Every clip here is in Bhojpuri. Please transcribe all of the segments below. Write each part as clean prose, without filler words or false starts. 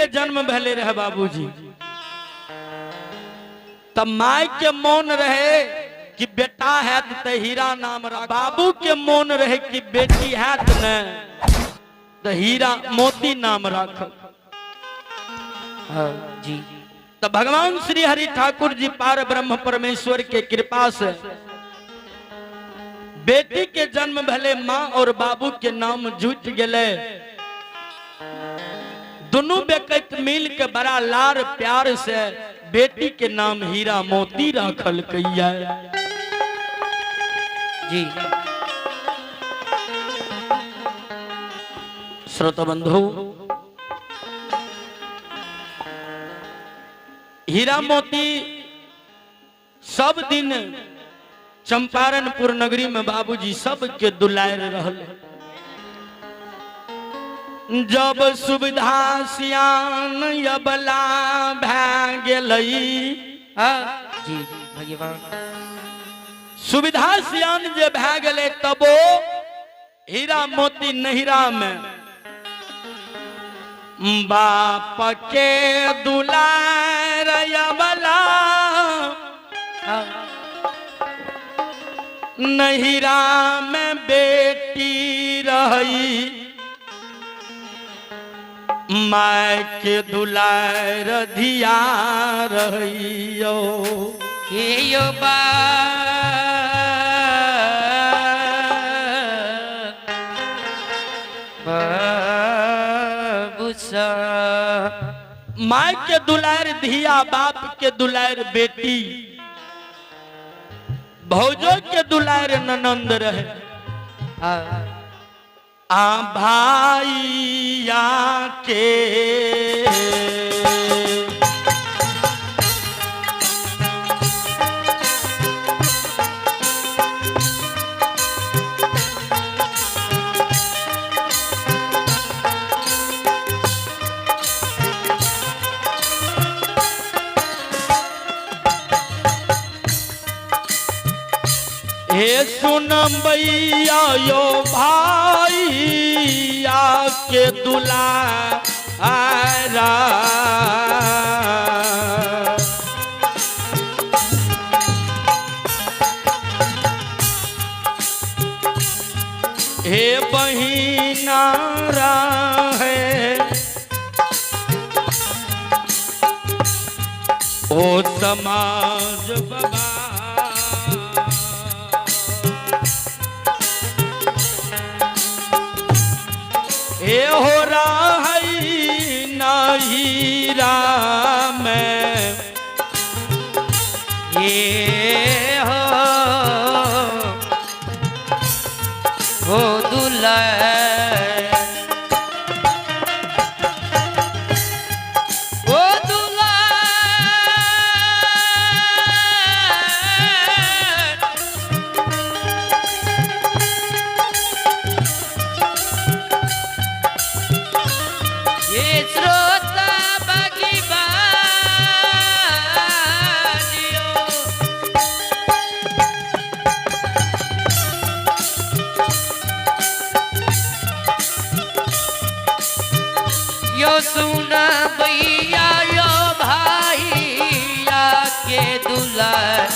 जन्म भले रहे बाबूजी, तब माय के मौन रहे कि बेटा है तो हीरा नाम रहा, बाबू के मौन रहे कि बेटी है तो हीरा मोती नाम रख। जी। तो भगवान श्री हरि ठाकुर जी पार ब्रह्म परमेश्वर के कृपा से बेटी के जन्म भले माँ और बाबू के नाम जुट गए। दोनों बेकत मिल के बड़ा लार प्यार से बेटी के नाम हीरा मोती रखल कैया। जी। श्रोता बंधु, हीरा मोती सब दिन चंपारणपुर नगरी में बाबूजी सबके दुलार रहल। जब सुविधा सियान यबला भै गेलई, जी भगवान, सुविधा सियान जे भै गेले तबो हीरा मोती नहिरा में बाप के दुलार यबला नहिरा में बेटी रही, माय के दुलार धिया रहियो। यो बाबूसा, माय के दुलार धिया, बाप के दुलार बेटी, भौजो के दुलार ननंद रहे। आ भाइया के हे सुन भैया यो भाइया के दुलारा, हे बहिना रहे ओ समाज बाबा, हे हो रहा हीरा में, ये हो दुल्हन, ओ दुल्हन, ये श्रोता बगिबाजियो, यो सुना भैया यो भाइया के दुल्हन,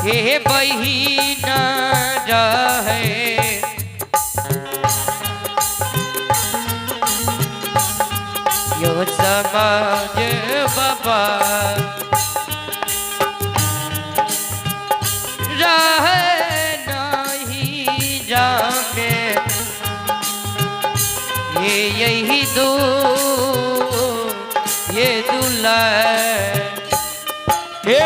हे बहिना रहे यो समाज बाबा, रहे नहीं जाके ये यही दो ये दुल्हन, हे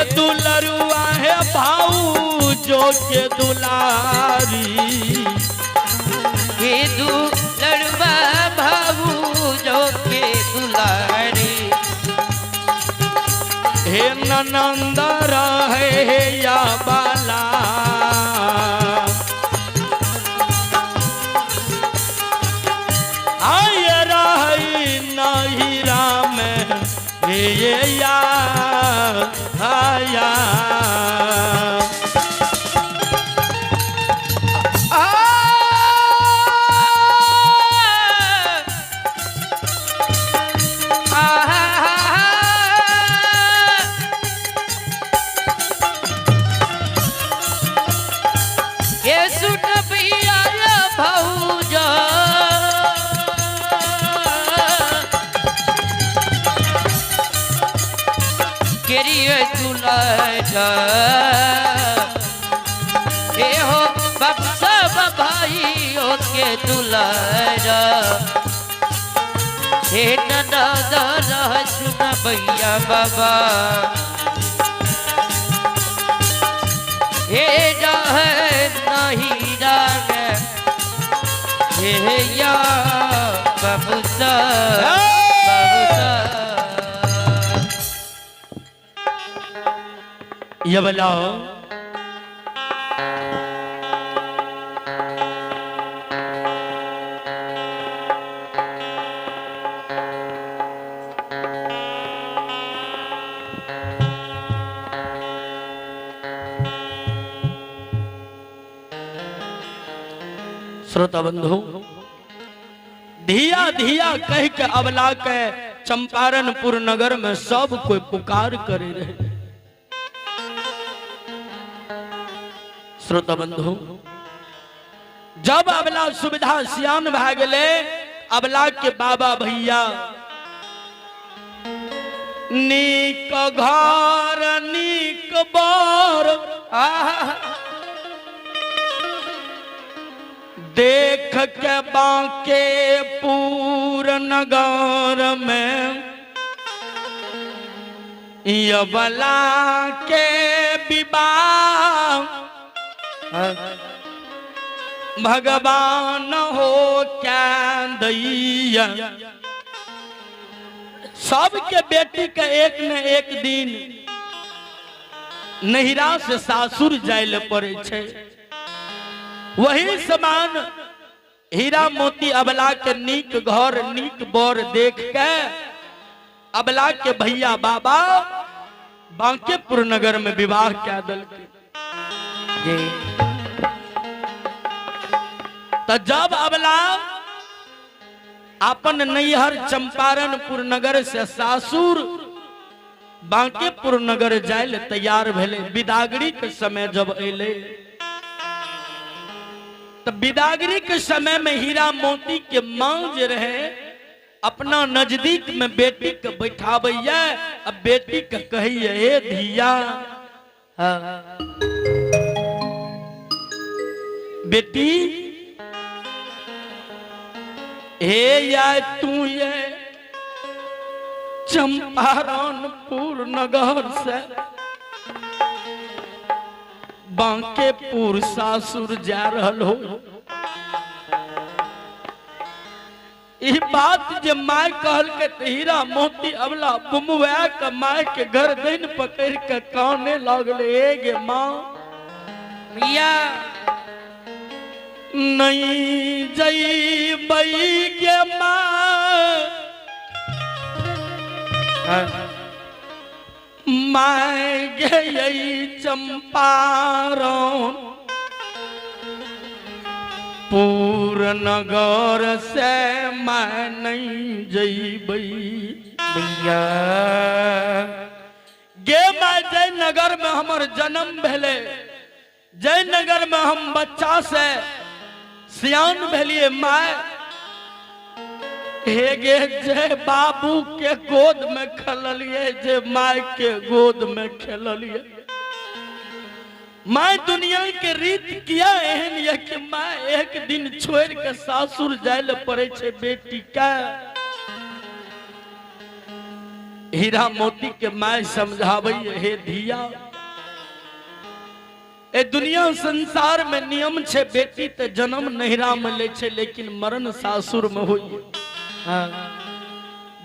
दुलरुआ है भाऊ जो के दुलारी, हे दुलरुआ भाऊ जो के दुलारी, हे ननंद रहे या बाला, आय रही नहीं राम ये या आया। हे हो सब भाइयों के दुलारा, हे ननद सुन भैया बाबा, हे नहीं जाने हे या बाबूसा ये बताओ श्रोता बंधु, धिया धिया कह के अबला के चंपारणपुर नगर में सब कोई पुकार करे रहे। श्रोता बंधु, जब अबला सुविधा सियान भा गए, अबला के बाबा भैया नीक घर नीक बर देख के बांके पूर नगर में, अबला के विवाह भगवान हो क्या दैया। सबके बेटी के एक न एक दिन नहिरा से सासुर जाए पड़े छे। वही समान हीरा मोती अबला के नीक घर नीक बर देख के अबला के भैया बाबा बांकेपुर नगर में विवाह क्या दल के। तो जब अबला अपन नैहर चंपारणपुर नगर से सासुर बांकेपुर नगर जाए तैयार भेले, बिदागरी के समय जब अले तो बिदागरी के समय में हीरा मोती के मां जे रहे अपना नजदीक में बेटी के बैठाबैया। अब बेटी के कहिए हे धिया बेटी, हे या तू ये चंपारणपुर नगर से बांकेपुर सासुर जा रहल हो। ई बात जे माय कहल के हीरा मोती अबला बुमुआ के माय के घर दिन पकड़ के काने लगले, ए गे मां मिया नहीं जईबई गे मां, माय गई चंपारण पूर नगर से मैं नहीं जईबई भैया। गे मैं जयनगर में हमर जन्म भेले, जयनगर में हम बच्चा से सियान भेलिए। माय हे गे जय बाबू के गोद में खेलिए, जे माय के गोद में खेलिए। मैं दुनिया के रीत किया एहन या कि मैं एक दिन छोड़ के सासुर जाए पड़े छे बेटी का। हीरा मोती के माय समझावे हे धिया, ए दुनिया संसार में नियम छे बेटी ते जन्म नहिरा में ले छे लेकिन मरण सासुर में होई।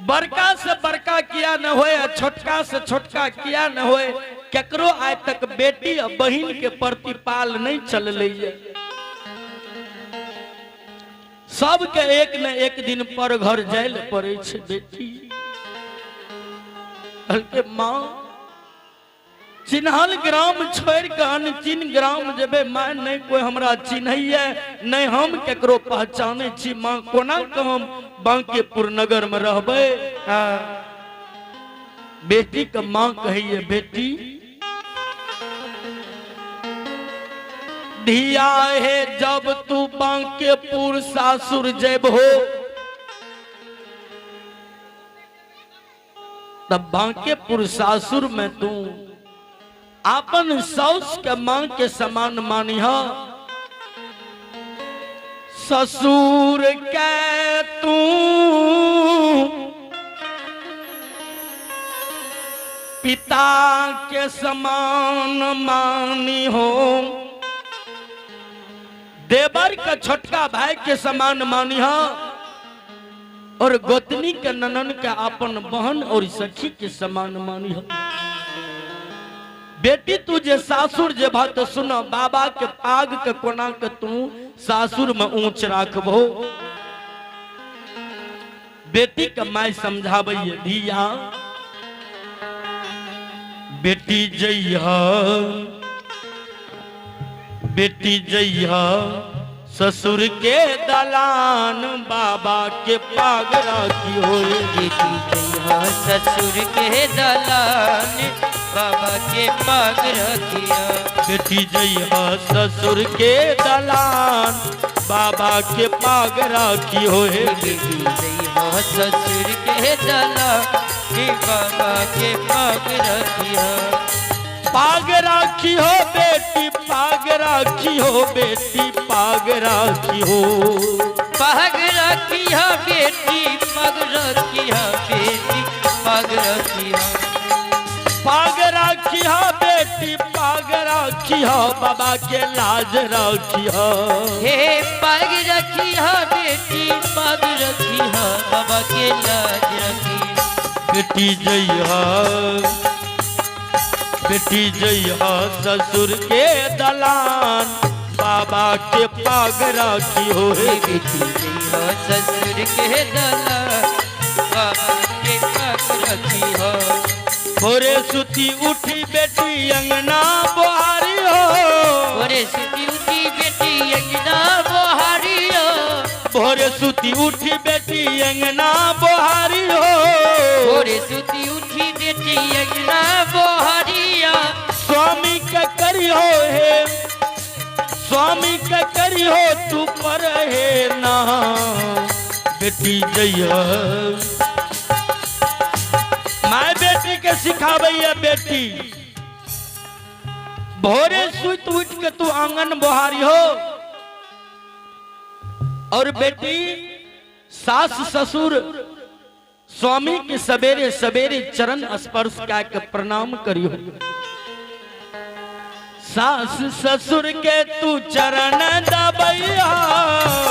बड़का से बड़का किया न होए, छोटका से छोटका किया न होए, केकरो आज तक बेटी और बहन के प्रतिपाल नहीं चल रही। सबके एक न एक दिन पर घर जाए पड़े छे बेटी। हल्के माँ चिन्हल ग्राम छोड़ के अनचिन्ह ग्राम जेबे, माँ नहीं कोई हमरा चिन्हैया नहीं हम केकरो पहचाने छी। माँ कोना के हम बांकेपुर नगर में रहबे। बेटी के माँ कहिए बेटी धिया है जब तू बांकेपुर सासुर जेबहो तब बांकेपुर सासुर में तू आपन सास के मां के समान मानिह। ससुर के तू पिता के समान मानी हो, देवर का छोटका भाई के समान मानी हो, और गोतनी के ननन के अपन बहन और सखी के समान मानी हो। बेटी तुझे सासुर जे बात सुनो, बाबा के पाग के कोना के तू सासुर में ऊंच राखबो। बेटी के माय समझावे धिया बेटी जइहा बेटी जइहा ससुर के दलान बाबा के पाग राखी होए। बेटी जइहा ससुर के दलान बाबा के पाग रखिया। बेटी जइहा ससुर के दलान बाबा के पाग राखी होए। बेटी जइहा ससुर के दलान बाबा के पाग रखिया। पाग राखी हो बेटी पाग राखी हो बेटी पाग राखी हो। पाग रखिया बेटी पाग रखिया बेटी पाग रखिया। पाग राखिया बेटी पाग राखिया बाबा के लाज राखिया। हे पाग रखिया बेटी पाग रखिया बाबा के लाज रखिया। बेटी जइहा बेटी जइहा ससुर के दलान बाबा के पाग राखी होए। बेटी जइहा ससुर के दलान बाबा के पाग रखिया। भोरे सुती उठी बेटी अंगना बोहारी हो। भोरे सुती उठी बेटी अंगना बोहारी हो। भोरे सुती उठी बेटी अंगना बोहारी हो। भोरे सुती उठी बेटी अंगना बोहारिया। स्वामी का करी हो हे स्वामी का करी हो तू पर है ना। बेटी जइहा माय बेटी के सिखावैया बेटी भोरे सुत उठ के तू आंगन बोहारी हो। और बेटी सास ससुर स्वामी के सवेरे सवेरे चरण स्पर्श के प्रणाम करियो। सास ससुर के तू चरण दबैया।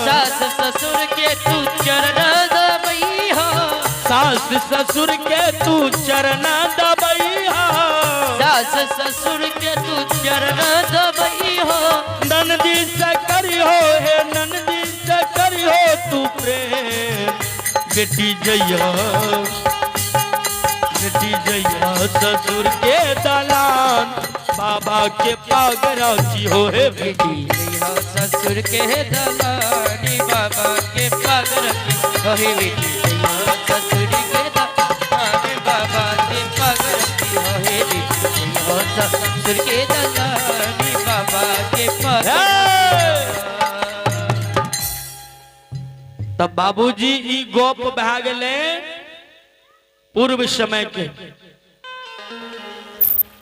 सास ससुर के तू चरण दबैया। सास ससुर के तू चरण दबैया। सास ससुर के तू चरण दबैया। नंदी से करियो हे नंदी से करियो तू प्रेम। बेटी जइहा बेटी जइहा ससुर के दलान बाबा के पाग राखी हो। हे बेटी जइहा ससुर के दलान बाबा के पाग रखी हो। हे बेटी जइहा ससुर के दलान बाबा के पाग रखी हो। हे बेटी जइहा ससुर के दलान बाबा के पाग तब बाबूजी ई गोप भा गेले पूर्व समय के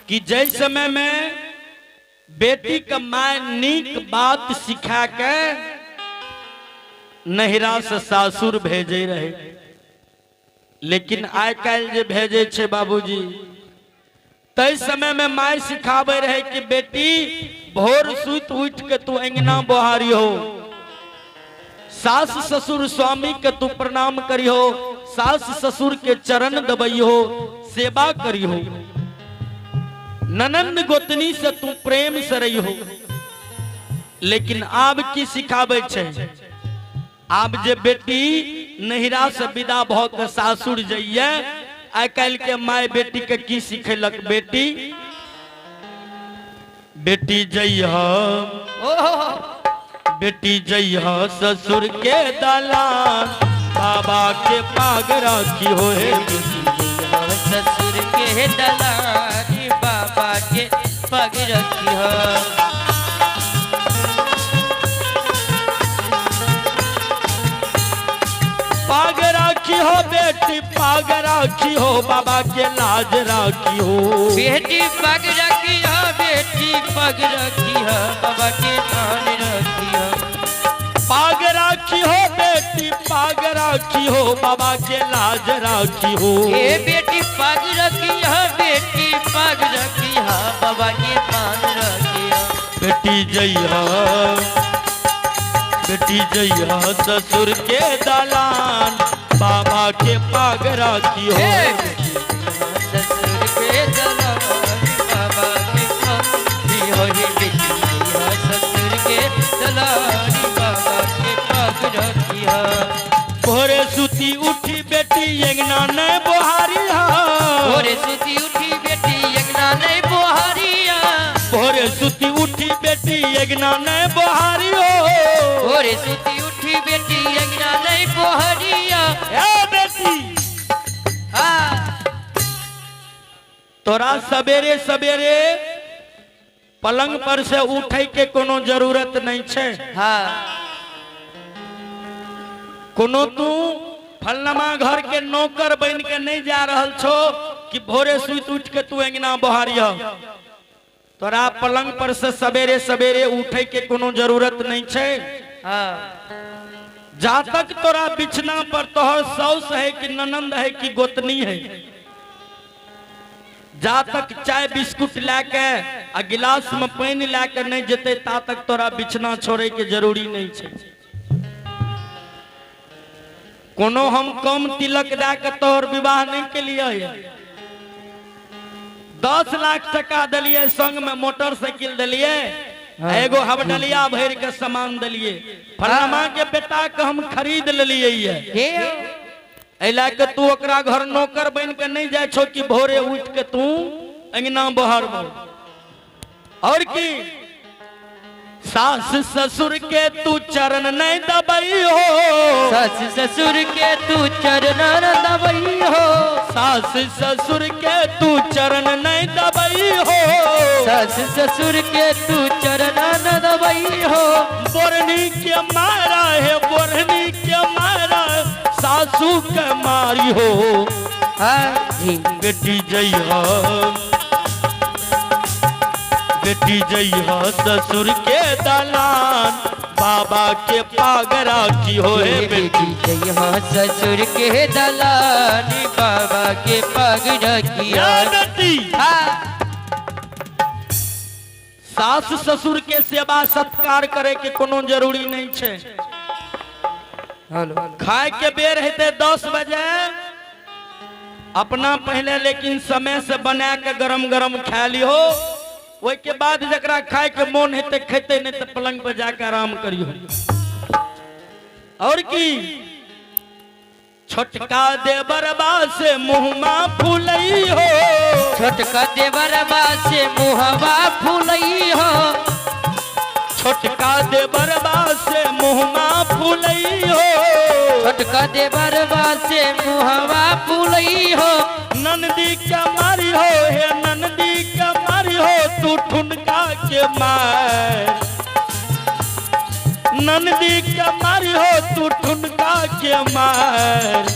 कि जय समय में बेटी का माय नीक बात सिखा के नहिरा से सासुर भेजे रहे। लेकिन आइ काल्हि जे भेजे छे बाबूजी, तय समय में माय सिखावे रहे कि बेटी भोर सुत उठ के तू अंगना बोहारी हो, सास ससुर स्वामी के तू प्रणाम करी हो, सास ससुर के चरण दबई हो, सेवा करी हो, ननंद गोतनी से तू प्रेम से रही हो। लेकिन आब की सिखावे छे, आब जे बेटी नहिरा से विदा भ के सासुर जाइए, आइ काल्हि के माय बेटी के की सिखेलक, बेटी बेटी जइह, बेटी जइह ससुर के दलान, बाबा के पाग राखी हो हे, ससुर के दलानी बाबा के पग रखी हो। पाग राखी हो बेटी, पाग राखी हो, बाबा के लाज राखी हो, बेटी पग रखी हो, बेटी पग रखी हो, बाबा के मान रखी हो। पाग राखी हो बेटी, पाग राखी हो, बाबा के लाज राखी हो, ए बेटी पग रखी हो, बेटी पग रखी हो, बाबा के मान रखी हो। बेटी जइया, बेटी जइया ससुर के दलान, बाबा के पाग राखी हो, ससुर के दलानी बाबा के पग हो, बेटी जइया ससुर के दलानी बाबा के पग रखी हो। भोरे सुती उठी बेटी अंगना नहीं बोहारिया, भोरे सुती उठी बेटी अंगना नहीं बोहारिया, भोरे सुती उठी बेटी अंगना नहीं बोहारियो, भोरे सुती उठी बेटी अंगना नहीं बोहारिया। ए बेटी तोरा सवेरे सवेरे पलंग पर से उठे के कोनो जरूरत नहीं छे। हाँ कोनो तू फलनमा घर के नौकर बन के नहीं जा रहल छो कि भोरे सुत उठ के तू अंगना बहारिया। तोरा पलंग पर से सवेरे सवेरे उठे के कोनो जरूरत नहीं छे। हाँ जा तक तोरा बिछना पर तोहर साउस है कि ननंद है कि गोतनी है, जा तक चाय बिस्कुट लाके आ गिलास में पानी लाके नहीं जते ता तक तोरा बिछना छोड़े के जरूरी नहीं छे। कोनो हम कम तिलक दे के तोहर विवाह नहीं के लिए, 10 लाख टका दिलिए, संग में मोटरसाइकिल दिलिए, एगो हवडलिया भर के सामान दिलिए, फलामा के बेटा के हम खरीद लिये। ऐला के तू ओकरा घर नौकर बन के नहीं जाए छो कि भोरे उठ के तू अंगना बहर और की सास ससुर के तू चरण नहीं दबई हो, सास ससुर के तू चरण न दबई हो, सास ससुर के तू चरण नहीं दबई हो, सास ससुर के तू चरण न दबई हो। बोरनी के मारा है, बोरनी के मारा सासू के मारी हो। बेटी जइया, बेटी जइया ससुर के दलान, बाबा के पाग राखी हो। बेटी जइया ससुर के दलानी बाबा के पाग रखी बेटी सास ससुर के सेवा सत्कार करे के कोनो जरूरी नहीं छे। खाए के बेर हेते 10 बजे अपना पहले लेकिन समय से बना के गरम गरम खा लियो, ओइ के बाद जकरा खाए के मन हेते खेते, नहीं तो पलंग पर जाकर आराम करियो। और की छोटका देवरबा से मुहमा फूलई हो, छोटका देवरबा से मुहवा फूलई हो, छोटका देवरबा से मुहमा फूलई हो, छोटका देवरबा से मुहवा फूलई हो। नंदी के मारी हो, हे नंदी के मारी हो, तू ठुनका के मार, नंदी के मारी हो, तू ठुनका के मार।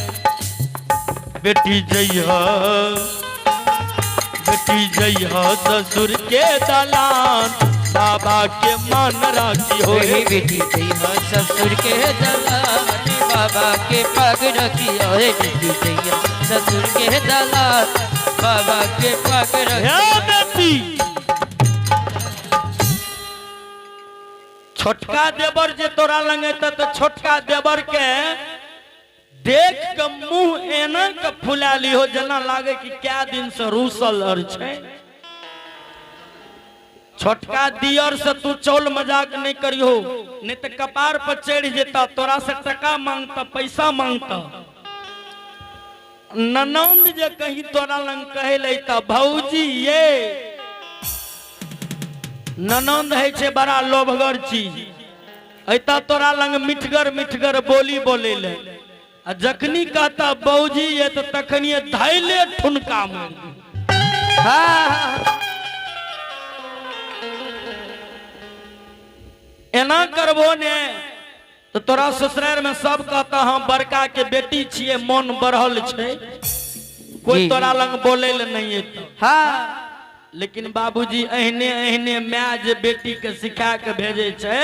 बेटी जइया, बेटी जइया ससुर के दलान, बाबा के मान राखी हो वही बेटी जइहा ससुर के दलानी बाबा के पग रखिया हे बेटी जइहा ससुर के दलान बाबा के पग रखिया बेटी। छोटका देवर जे तोरा लगे तो छोटका देवर के देख के मुंह एना के फुला लियो जना लागे कि क्या दिन से रूसल और छे। छोटका दियर से तू चौल मजाक नहीं करियो, नहीं तो कपार पर चढ़ जेता, तोरा से टका मांगता, पैसा मांगता। ननौंद जे कहीं तोरा लंग कहे लेता भौजी ये ननौंद है छे बड़ा लोभगर चीज, ऐता तोरा लंग मिठगर मिठगर बोली बोले ले, आ जखनी कहता बौजी ये तो तखनिए धैले ठुनका मार। हाँ एना करबो ने तो तोरा ससुराल में सब कहता हाँ बड़का के बेटी छिए मन बढ़ल छे, कोई तोरा लंग बोले ले नहीं है तो। हाँ लेकिन बाबूजी अहने अहने माय जे बेटी के सिखा के भेजे छे